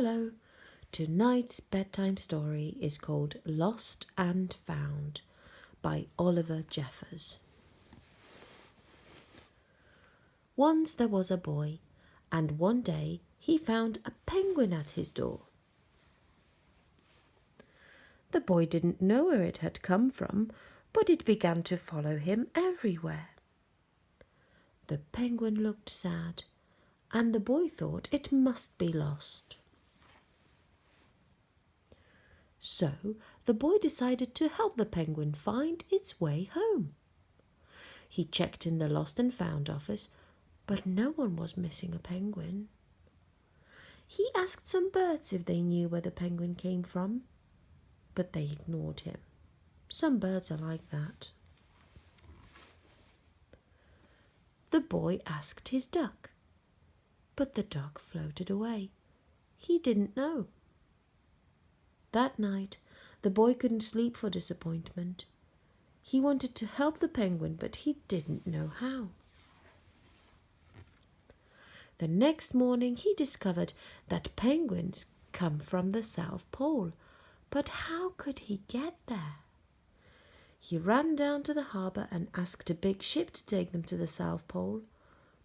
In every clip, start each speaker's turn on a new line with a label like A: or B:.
A: Hello, tonight's bedtime story is called Lost and Found by Oliver Jeffers. Once there was a boy, and one day he found a penguin at his door. The boy didn't know where it had come from, but it began to follow him everywhere. The penguin looked sad, and the boy thought it must be lost. So the boy decided to help the penguin find its way home. He checked in the Lost and Found office, but no one was missing a penguin. He asked some birds if they knew where the penguin came from, but they ignored him. Some birds are like that. The boy asked his duck, but the duck floated away. He didn't know. That night, the boy couldn't sleep for disappointment. He wanted to help the penguin, but he didn't know how. The next morning, he discovered that penguins come from the South Pole, but how could he get there? He ran down to the harbour and asked a big ship to take them to the South Pole,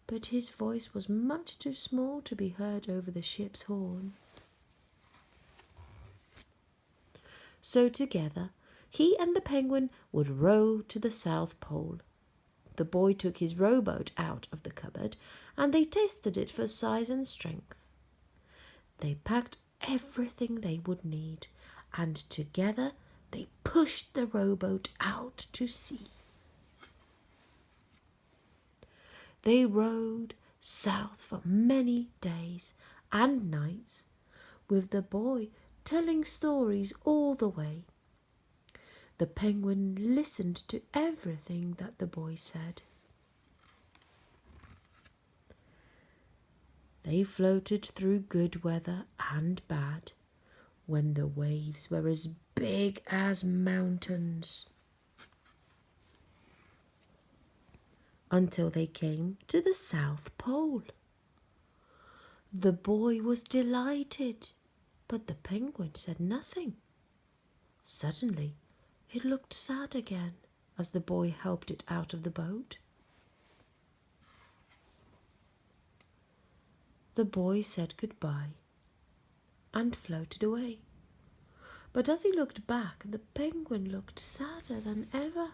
A: but his voice was much too small to be heard over the ship's horn. So together, he and the penguin would row to the South Pole. The boy took his rowboat out of the cupboard, and they tested it for size and strength. They packed everything they would need, and together they pushed the rowboat out to sea. They rowed south for many days and nights, with the boy telling stories all the way. The penguin listened to everything that the boy said. They floated through good weather and bad, when the waves were as big as mountains, until they came to the South Pole. The boy was delighted, but the penguin said nothing. Suddenly, it looked sad again as the boy helped it out of the boat. The boy said goodbye and floated away. But as he looked back, the penguin looked sadder than ever.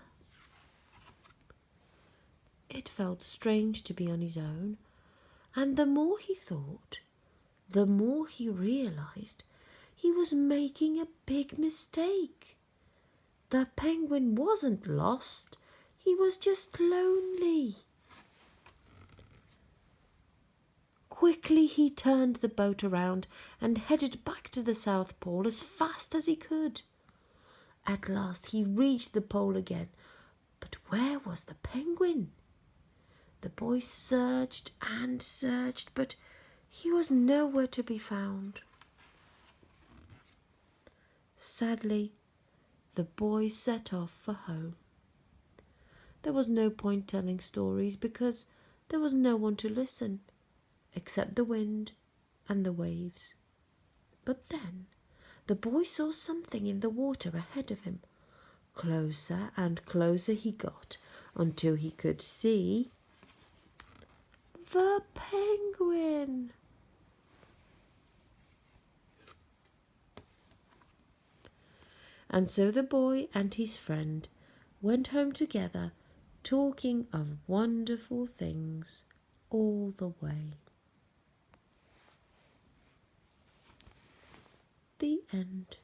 A: It felt strange to be on his own, and the more he thought, the more he realized he was making a big mistake. The penguin wasn't lost, he was just lonely. Quickly he turned the boat around and headed back to the South Pole as fast as he could. At last he reached the pole again, but where was the penguin? The boy searched and searched, but he was nowhere to be found. Sadly, the boy set off for home. There was no point telling stories because there was no one to listen, except the wind and the waves. But then the boy saw something in the water ahead of him. Closer and closer he got until he could see the penguin. And so the boy and his friend went home together, talking of wonderful things all the way. The end.